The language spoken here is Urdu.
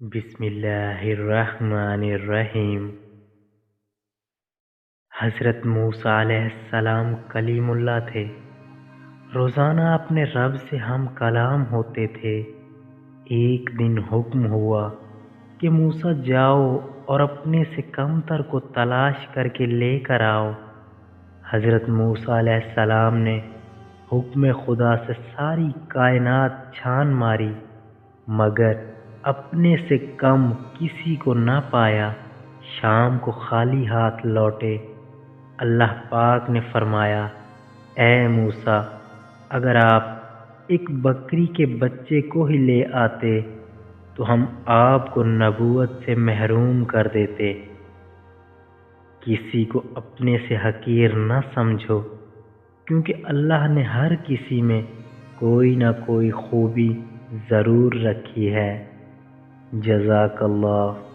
بسم اللہ الرحمن الرحیم۔ حضرت موسیٰ علیہ السلام کلیم اللہ تھے۔ روزانہ اپنے رب سے ہم کلام ہوتے تھے۔ ایک دن حکم ہوا کہ موسیٰ جاؤ اور اپنے سے کمتر کو تلاش کر کے لے کر آؤ۔ حضرت موسیٰ علیہ السلام نے حکم خدا سے ساری کائنات چھان ماری مگر اپنے سے کم کسی کو نہ پایا۔ شام کو خالی ہاتھ لوٹے۔ اللہ پاک نے فرمایا، اے موسیٰ، اگر آپ ایک بکری کے بچے کو ہی لے آتے تو ہم آپ کو نبوت سے محروم کر دیتے۔ کسی کو اپنے سے حقیر نہ سمجھو، کیونکہ اللہ نے ہر کسی میں کوئی نہ کوئی خوبی ضرور رکھی ہے۔ جزاک اللہ۔